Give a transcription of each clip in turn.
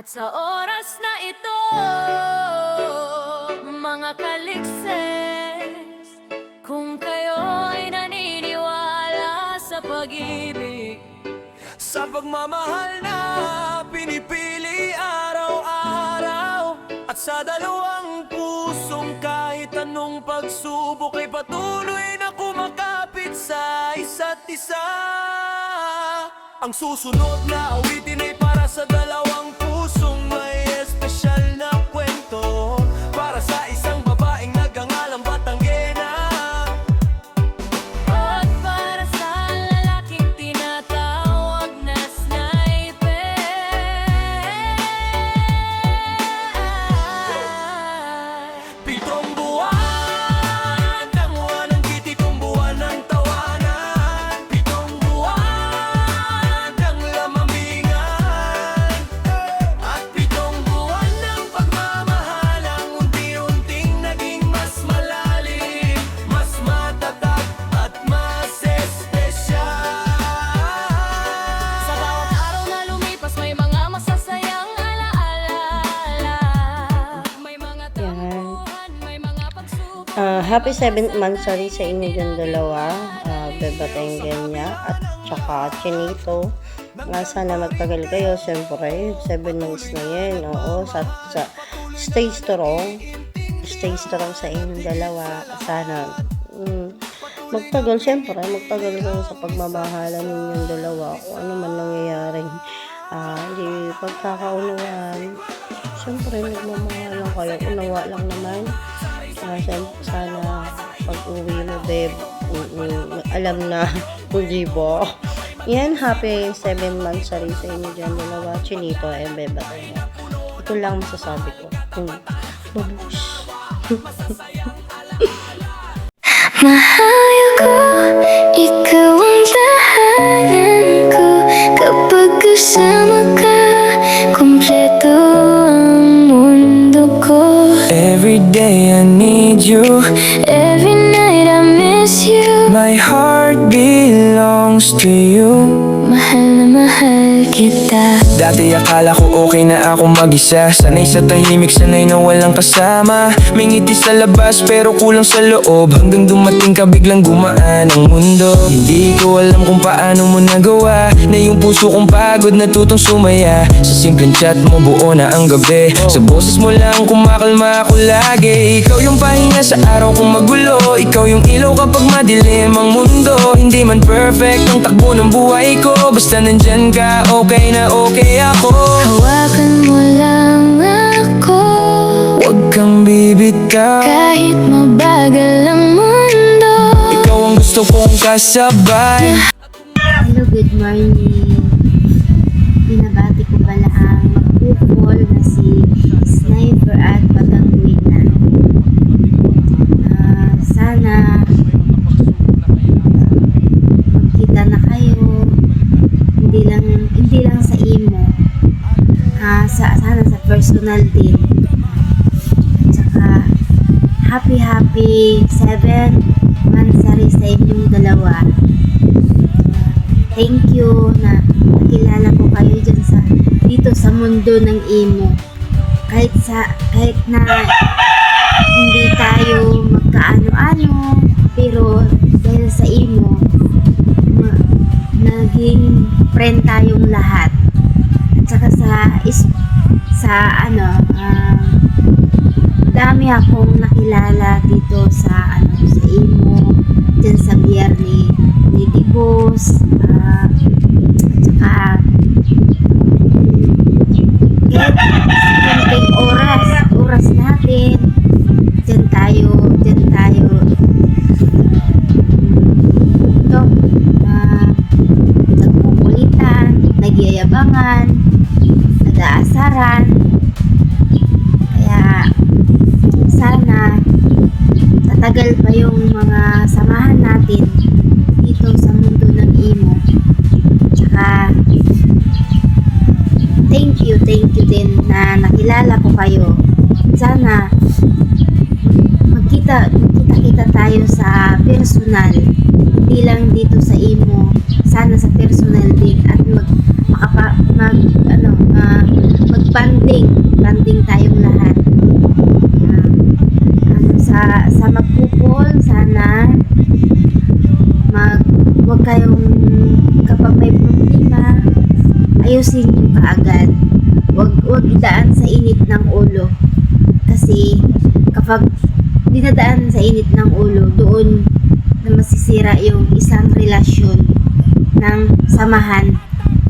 At sa oras na ito, mga kalikses, kung kayo ay naniniwala sa pag-ibig, sa pagmamahal na pinipili araw-araw, at sa dalawang pusong kahit anong pagsubok ay patuloy na kumakapit sa isa't isa. Ang susunod na awitin ay para sa dalawang pusong may espesyal na kwento, para sa isang babaeng nagangalang Batanggena, at para sa lalaking tinatawag na sniper. pitong buwan ng wanang kititong buwan ng tawanan, pitong buwan ng lamamingan, at pitong buwan ng pagmamahal ang unti-unting naging mas malalim, mas matatag at mas espesyal. Sa bawat araw na lumipas, may mga masasayang alaala. May mga tampuhan, may mga pagsubok. Happy 7th anniversary sa inyo dyan dalawa, Beba Tenggenya at tsaka Chinito. Sana magtagal kayo, siyempre, 7 months na yan. Oo, stay strong sa inyong dalawa. Sana magtagal, siyempre, magtagal kayo sa pagmamahalan ninyong dalawa. Kung ano man nangyayaring hindi pagkakaunawaan, siyempre, nagmamahalan kayo. Unawa lang naman. Sana pag uwi mo, babe, alam na, hindi ba? Yan, happy 7th anniversary sa inyo dyan, dalawa, Chinito and Beba. Ito lang masasabi ko. Mabush. Mahal ko, ikaw ang tahanan ko. Kapag kasama ka, kumpleto ang mundo ko. Every day I need you, Every night I miss you. my heart belongs to you. Mahal na mahal kita. Dati akala ko okay na ako mag-isa, sanay sa tahimik, sanay na walang kasama. May ngiti sa labas pero kulang sa loob, hanggang dumating ka biglang gumaan ang mundo. Hindi ko alam kung paano mo nagawa, na yung puso kong pagod natutong sumaya. Sa simpleng chat mo buo na ang gabi, sa boses mo lang kumakalma ako lagi. Ikaw yung pahinga sa araw kong magulo, ikaw yung ilaw kapag madilim ang mundo. Hindi man perfect ang takbo ng buhay ko, basta nandyan ka, okay na okay ako. Hawakan mo lang ako, Huwag kang bibitaw, kahit mabagal ang mundo. ikaw ang gusto kong kasabay. Hello, good morning. Binabati ko pala ang magpupol na si Sniper at Batanggena. Sana magkita na kayo. Hindi lang sa imo. Sana sa personal din. At saka happy 7th anniversary sa inyong dalawa. Thank you na nakilala ko kayo dito sa mundo ng imo. Kahit na hindi tayo magkaano-ano, pero dahil sa imo, naging friend tayong lahat. At saka dami akong nakilala dito sa imo, dyan sa biyerni ni Dibos, at saka konting oras natin, dyan tayo ito, nagpupulitan, nagyayabangan, nag-aasaran. Kaya sana tatagal pa yung mga samahan natin dito sa mundo ng imo. Tsaka thank you din na nakilala ko kayo. Sana magkita tayo sa personal, hindi lang dito sa imo, sana sa personal din, at banding tayong lahat. Sa magpupol, sana wag kayong, kapag may problema, ayusin nyo kaagad. Wag idaan sa init ng ulo. Kasi kapag dinadaan sa init ng ulo, doon na masisira yung isang relasyon ng samahan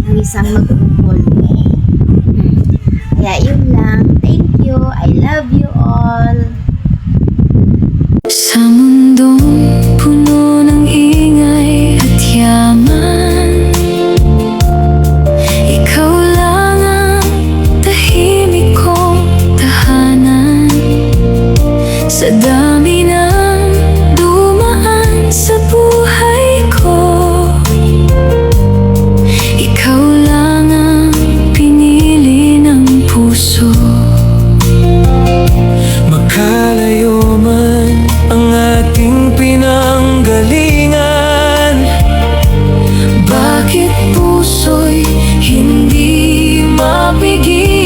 ng isang magpupol. Kaya yun lang. Thank you. I love you all. Sa mundong puno ng ingay at yaman, ikaw lang ang tahimik kong tahanan. Sa dami ng dumaan sa buhay ko, ikaw lang ang pinili ng puso. Makalayo man ang ating pinanggalingan, Bakit puso'y hindi mapigilan?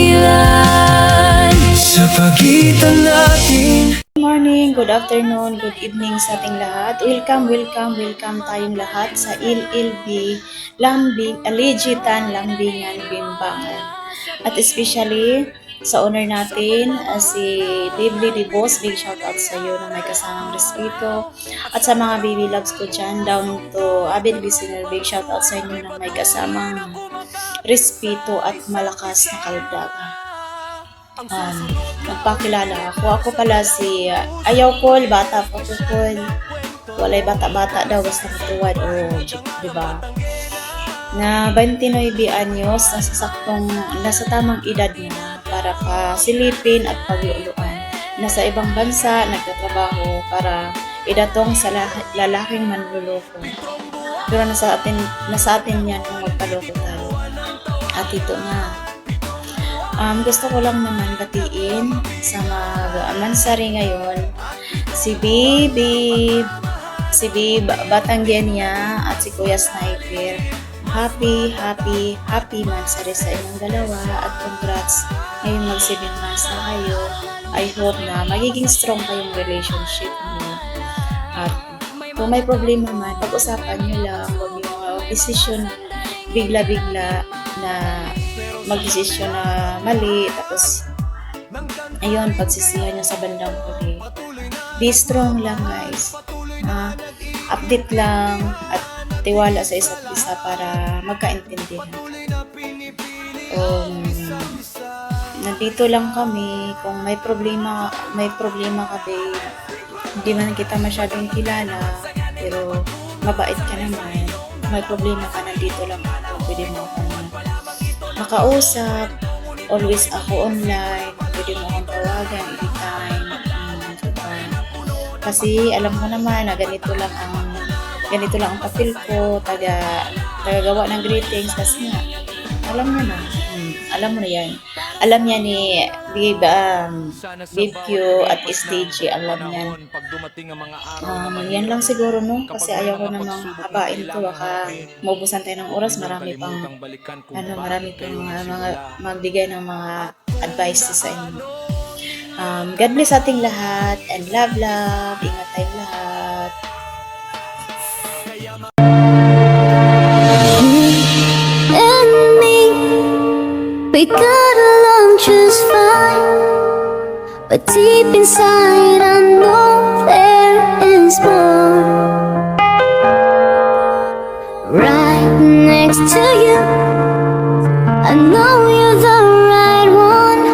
sa pagitan natin. Good morning, good afternoon, good evening sa ating lahat. Welcome tayong lahat sa LLB Legitan Lambingan Bimbangan. At especially sa owner natin, si Lively Dibos, big shoutout sa iyo na may kasamang respeto. At sa mga baby loves ko dyan, down to avid listener, big shoutout sa inyo na may kasamang respeto at malakas na kaldagan. Magpakilala ako. Ako pala si Ayaw Col, bata pa ko Col. Walay bata-bata daw, basta matuwad. Diba? Na 29 anyos, nasa tamang edad na para pasilipin at pagluluan. Nasa ibang bansa, nagtatrabaho para idatong sa lalaking manluloko. Pero nasa atin yan kung magpaloko tayo. At ito nga. Gusto ko lang naman batiin sa mga mansari ngayon si Baby Batanggenya at si Kuya Sniper. Happy mansari sa inyong dalawa at congrats ngayong mag 7 months na kayo. I hope na magiging strong kayong relationship niyo. At kung may problema man, pag-usapan niyo lang, huwag yung decision bigla-bigla na mag-desisyon na mali, tapos ayun, pagsisihan nyo sa bandang huli. Be strong lang guys. Update lang at tiwala sa isa't isa para magkaintindihan. Nandito lang kami kung may problema ka babe. Hindi man kita masyadong kilala, pero mabait ka naman. May problema ka, nandito lang ako. Pwede mo akong makausap, always ako online, pwede mo akong tawagan anytime. Kasi alam ko naman na ganito lang ang papel ko, tagagawa ng greetings kasi nga alam mo na yan. Alam niya ni Babe Q at SDG, alam niyan. Yan lang siguro no, kasi ayaw ko namang habain to, baka maubusan tayo ng oras, marami pang mga magbigay ng mga advice sa inyo. God bless ating lahat and love. Ingat tayong lahat. And me, we got along just fine, but deep inside I know there is more. Right next to you, I know you're the right one.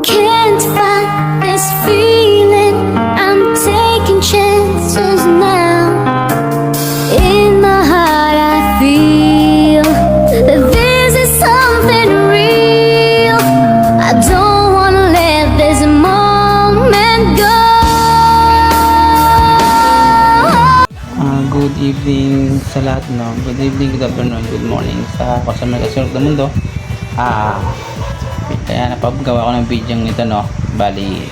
Can't fight this feeling, I'm taking chances now. In my heart I feel that this is something real. I don't wanna let this moment go. Good evening sa lahat, no? Good evening, good afternoon, good morning sa kasamang kasunod ng mundo. Kaya napagawa ko ng video nito, no? Bali,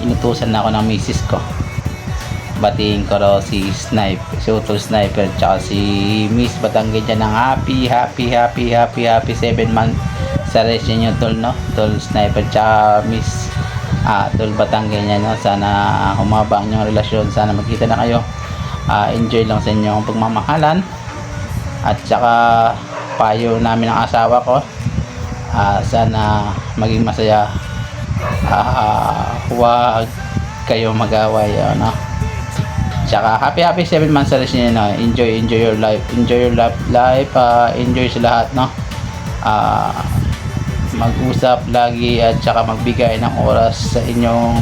inutusan na ako ng misis ko. Batiin ko raw si Utol Sniper, tsaka si Miss Batanggenya ng happy 7 sa race nyo tol, no? Tol Sniper tsaka Miss Tol Batanggenya, no? Sana humaba ang inyong relasyon, sana magkita na kayo. Enjoy lang sa inyong pagmamahalan. At saka payo namin ng asawa ko, sana maging masaya. Huwag kayo mag-away, no? Tsaka happy 7 months sa race nyo, no? Enjoy your life, enjoy sa lahat, no? Mag-usap lagi at saka magbigay ng oras sa inyong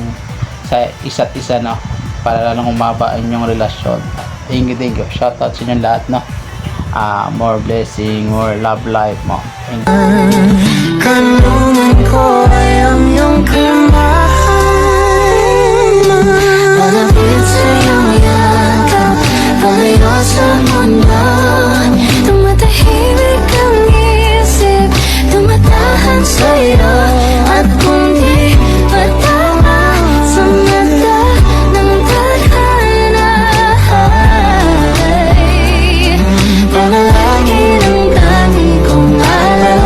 sa isa't isa, no? Para lalong humaba ang inyong relasyon. Thank you, shout out sa inyong lahat, no? More blessing, more love life mo. Thank you. Kanungan ko ay ang iyong kalma. Malapit sa iyong yakap, palayo sa mundo. Tumatahimik ang isip, tumatahan sa'yo. At kung di patama sa mata ng tadhana, ay panalangin ang dami kong alam.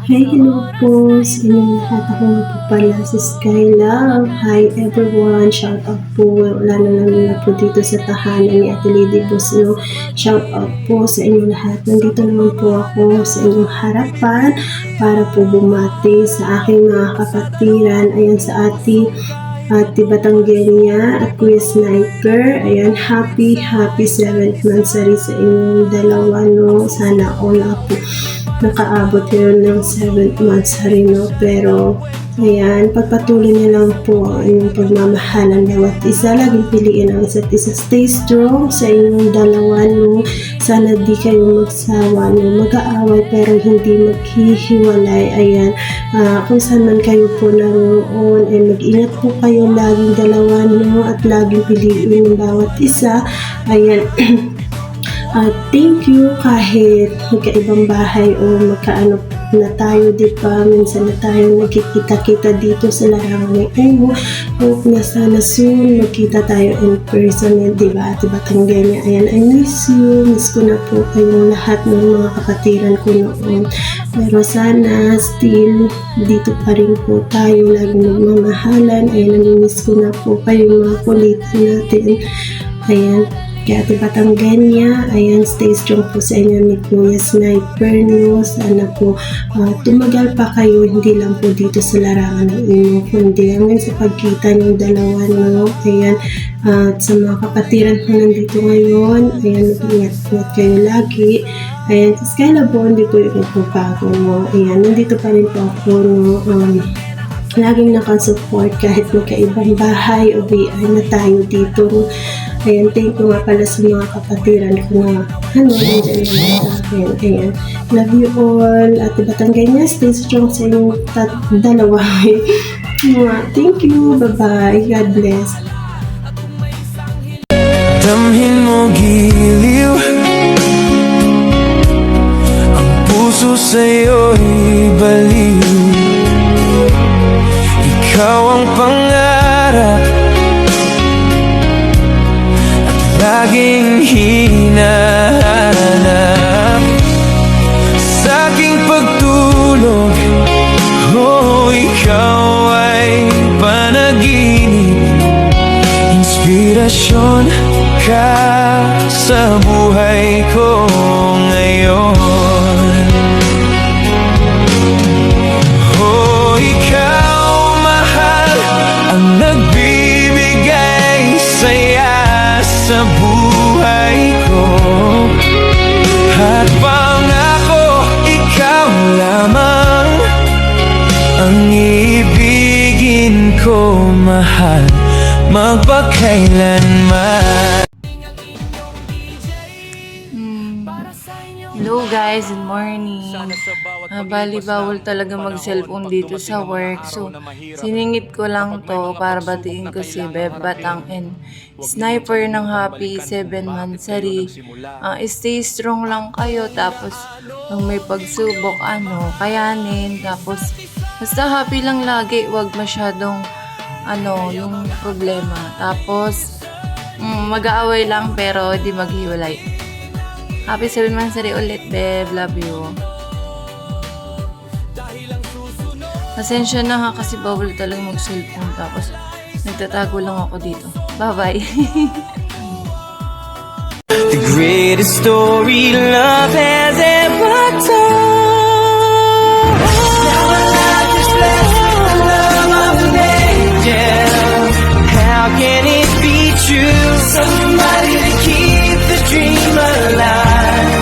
Hi, hello po sa inyong lahat. Ako nga po pala si Sky Love. Hi everyone, shout out po. Wala na po dito sa tahanan ni Ate Lady Boss, no? Shout out po sa inyong lahat. Nandito naman po ako sa inyong harapan para po bumati sa aking mga kapatiran. Ayan, sa Ate Batanggenya at Kuya Sniper. Ayan, happy 7th monthsary sa inyong dalawa, no? Sana all po nakaabot yun ng 7th monthsary, no? Pero ayan, pagpatuloy niyo lang po ang inyong pagmamahalan bawat isa. Laging piliin ang isa't isa. Stay strong sa inyong dalawa, no? Sana di kayo magsawa, no? Mag-aaway pero hindi maghihiwalay. Ayan, kung saan man kayo po naroon, mag-ingat po kayo laging dalawa, no? At laging piliin ang bawat isa. Ayan. Thank you kahit magkaibang bahay o magkaano na tayo, di ba? Minsan na tayo nagkikita-kita dito sa larangan ng Imo. Hope na sana soon magkita tayo in person, di ba? Ate Batanggenya, ayan, I miss you. Miss ko na po kayong lahat ng mga kapatiran ko noon. Pero sana still dito pa rin po tayo laging magmamahalan. Ayan, namimiss ko na po kayong mga kulitan natin. Ayan. Kaya Ate Batanggenya, ayan, stay strong po sa inyo ni Kuya Sniper, no? Sana po tumagal pa kayo, hindi lang po dito sa larangan ng Imo, kundi hanggang sa pagkita niyong dalawa, no? Ayan, at sa mga kapatiran ko nandito ngayon, ayan, mag-ingat kayo lagi. Ayan, sa Skyla po, hindi po yung magpapago, no? Ayan, nandito pa rin po ako, no? Laging nakasupport kahit magkaibang bahay o BI na tayo dito, no? Ayan, thank you nga pala sa mga kapatiran ko na nandiyan naman sa akin. Ayan, love you all. Ate Batanggenya, stay strong sa inyong dalawa. Thank you, bye-bye, God bless. Damhin mo giliw, ang puso sa'yo'y baliw. Ikaw ang pangarap at laging hinahanap sa aking pagtulog. Oh, ikaw ay panaginip, inspirasyon ka sa buhay ko ngayon. Oh, ikaw mahal, ang nagbibigay saya sa buhay ko. At pangako, ikaw lamang ang ibigin ko, mahal, magpakailanman. Hello guys, good morning. Bali bawal talaga mag-cellphone dito sa work. So, siningit ko lang to para batiin ko si Beb Batang and Sniper ng happy 7 monthsary. Stay strong lang kayo. Tapos, nung may pagsubok, kayanin. Tapos, basta happy lang lagi. Wag masyadong, yung problema. Tapos, mag-aaway lang pero di maghiwalay. Happy 7 monthsary ulit, Beb. Love you. Pasensya na ha kasi bawal talaga mag-cellphone tapos nagtatago lang ako dito. Bye-bye! The greatest story love has ever told. Now our life is blessed with the love of an angel. How can it be true? Somebody to keep the dream alive.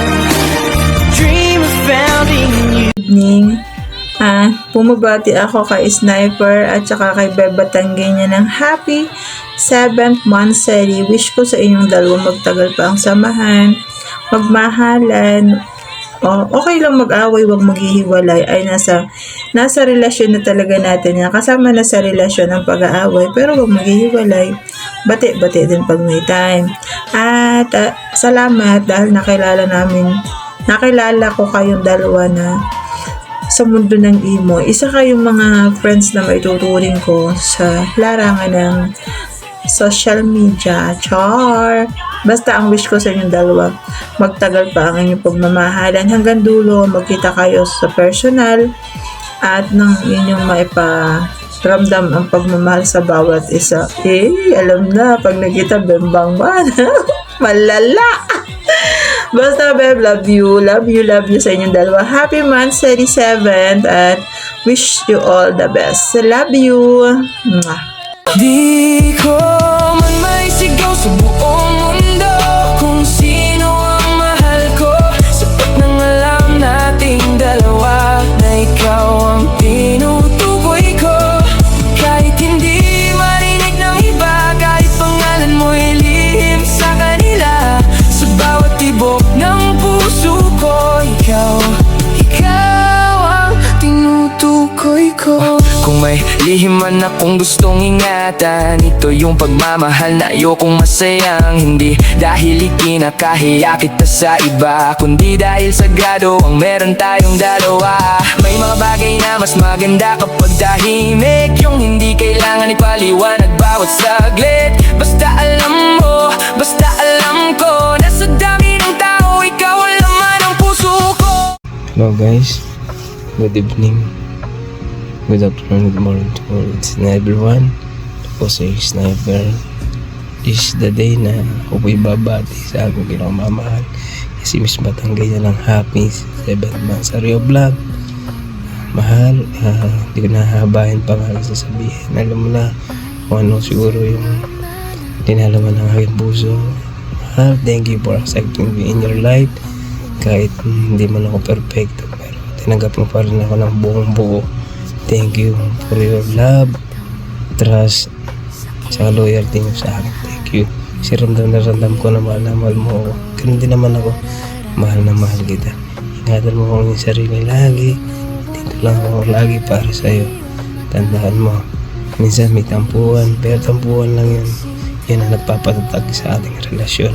Dream of found in you. Evening. Pumabati ako kay Sniper at saka kay Beba Tanggenya ng happy 7th monthsary. Wish ko sa inyong dalawa magtagal pa ang samahan, magmahalan. Okay lang mag-away, wag maghihiwalay. Ay nasa relasyon na talaga natin yan. Kasama na sa relasyon ang pag-aaway, pero wag maghihiwalay. Bati-bati din pag may time. At salamat dahil nakilala ko kayong dalawa na sa mundo ng emo. Isa kayong mga friends na maituturing ko sa larangan ng social media. Char! Basta ang wish ko sa inyong dalawa, magtagal pa ang inyong pagmamahalan hanggang dulo, magkita kayo sa personal at nang inyong maiparamdam ang pagmamahal sa bawat isa. Alam na, pag nakita, bembang ba? Malala! Basta, babe, love you sa inyong dalawa. Happy month, 37th, at wish you all the best. Love you. Mwah. Di ko man may sigaw sa buong mundo kung sino ang mahal ko. Sapat nang alam nating dalawa na ikaw ang tinutukoy ko. Kahit hindi marinig ng iba, kahit pangalan mo ilihim sa kanila, sa bawat tibok ng puso ko, ikaw ang tinutukoy ko. Kung may lihim man akong gustong ingatan, ito yung pagmamahal na ayokong masayang. Hindi dahil ikinakahiya kita sa iba, kundi dahil sagrado ang meron tayong dalawa. May mga bagay na mas maganda kapag tahimik, yung hindi kailangan ipaliwanag bawat saglit. Basta alam mo, basta alam ko, nasa dami ng tao, ikaw ang laman ng puso ko. Hello guys, good evening, good afternoon, good morning to all. It's na everyone. Ako si Sniper. This is the day na ako po'y babati sa aking kinamamahal. Si Miss Batanggenya ng happy 7th monthsary vlog. Mahal, hindi ko nahabahin pa nga sasabihin. Alam mo na kung ano siguro yung tinalaman ng aking puso. Mahal, thank you for accepting me in your life. Kahit hindi man ako perfecto, pero tinanggap mo pa rin ako ng buong buo. Thank you for your love, trust, sa loyalty mo sa akin. Thank you. Kasi ramdam ko na mahal mo ako. Ganun din naman ako, mahal na mahal kita. Ingatan mo kong yung sarili lagi. Dito lang ako lagi para sa'yo. Tandaan mo, minsan may tampuhan, pero tampuhan lang yun. Yan ang nagpapatatag sa ating relasyon.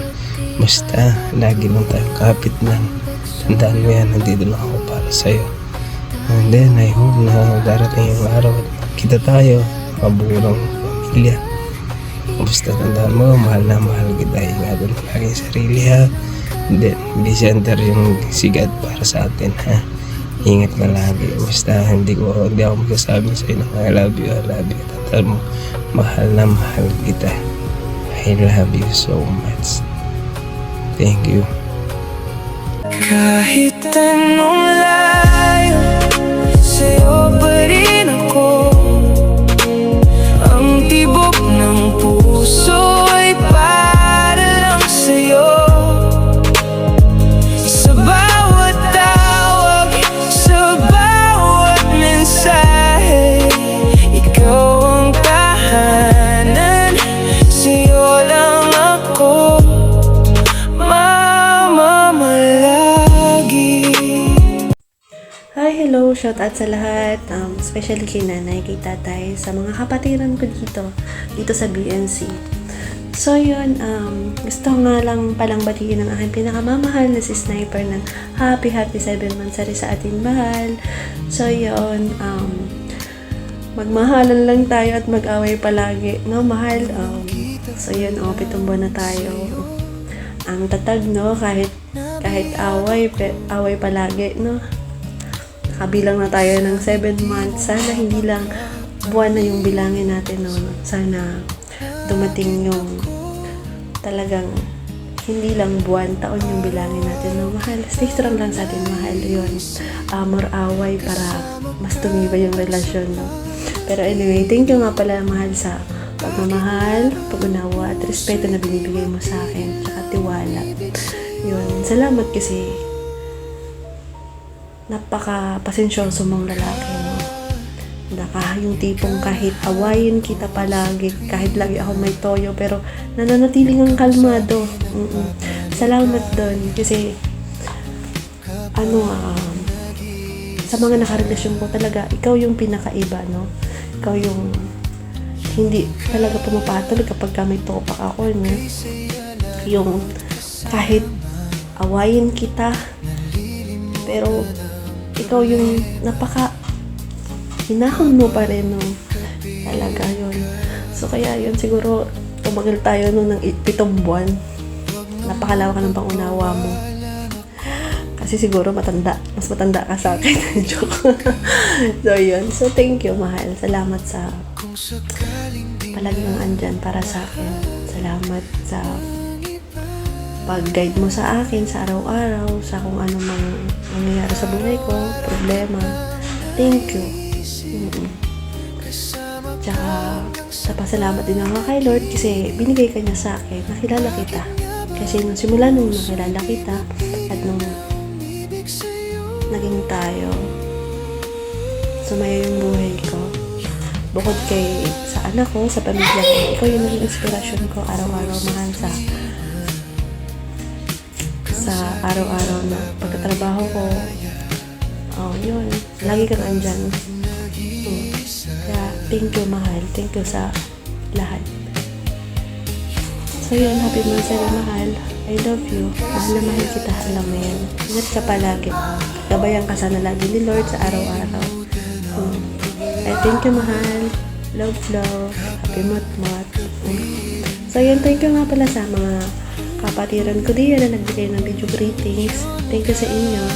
Basta, lagi lang tayong kapit lang. Tandaan mo yan, nandito lang ako para sa'yo. And then, I hope na darating yung araw at kita tayo, mabuo ng pamilya. Basta tandaan mo, mahal na mahal kita. Ingatan mo lagi yung sarili, ha. And then, be center yung sigat para sa atin, ha. Ingat ka lagi. Basta hindi ako magsasabi sa'yo na I love you. Tandaan mo, mahal na mahal kita. I love you so much. Thank you. Kahit anong layo, sa'yo pa rin ako. Ang tibok ng puso ay para lang sa'yo. Sa bawat tawag, sa bawat mensahe, ikaw ang tahanan, sa'yo lang ako mamamalagi. Hi, hello, shout out sa lahat, especially kay nanay, kay tatay, sa mga kapatiran ko dito sa BNC. So yun, gusto nga lang palang batiin ng aking pinakamamahal na si Sniper ng happy 7th monthsary sa ating mahal. So yun, magmahalan lang tayo at mag-away palagi, no mahal? So yun, 7 buwan na tayo. Ang tatag, no, kahit away palagi, no? nakabilang na tayo ng 7 months. Sana hindi lang buwan na yung bilangin natin, no? Sana dumating yung talagang hindi lang buwan, taon yung bilangin natin, no? Mahal, stay strong lang sa atin, mahal. Yun, more away para mas tumibay yung relasyon, no? Pero anyway, thank you nga pala, mahal, sa pagmamahal, pag-unawa at respeto na binibigay mo sa akin, tsaka tiwala. Yun, salamat kasi napaka-pasensyoso mong lalaki, no? Yung tipong kahit awayin kita palagi, kahit lagi ako may toyo, pero nananatiling ang kalmado. Salamat doon kasi sa mga nakarelasyon ko talaga, ikaw yung pinakaiba, no? Ikaw yung hindi talaga pumapatol kapag may topak ako, no? Yung kahit awayin kita, pero ikaw yung hinahon mo pa rin, no? Talaga yun. So kaya yun, siguro tumagal tayo no ng 7 buwan. Napakalawak ka ng pangunawa mo. Kasi siguro mas matanda ka sa akin. Joke. So yun. So thank you, mahal. Salamat sa palagi kang andyan para sa akin. Salamat sa pag-guide mo sa akin sa araw-araw, sa kung ano mang nangyayari sa buhay ko, problema. Thank you. Tsaka pasalamat din ako kay Lord kasi binigay ka niya sa akin, nakilala kita. Kasi nung simula nung nakilala kita at nung naging tayo, sumaya yung buhay ko. Bukod sa anak ko, sa pamilya ko, ikaw yung naging inspirasyon ko araw-araw, mahal, sa araw-araw na pagkatrabaho ko. Yun, lagi kang andyan. Kaya thank you, mahal, thank you sa lahat. So yun, happy birthday, mahal. I love you. Mahal na mahal kita, alam mo yan. Ingat ka palagi. Gabayan ka sana lagi ni Lord sa araw-araw. Thank you, mahal. Love, love. Happy mat-mat. So yun, thank you nga pala sa mga kapatiran ko diyan na nagbigay ng video greetings. Thank you sa inyo.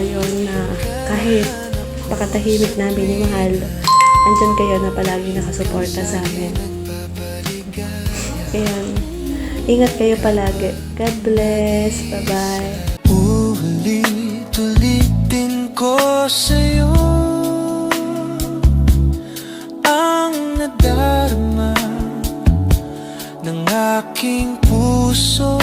Yun na kahit pakatahimik namin ni mahal, andyan kayo na palagi nakasuporta sa amin. Kaya ingat kayo palagi. God bless. Bye-bye. Ulit-ulitin ko sa'yo ang nadarama ng aking puso.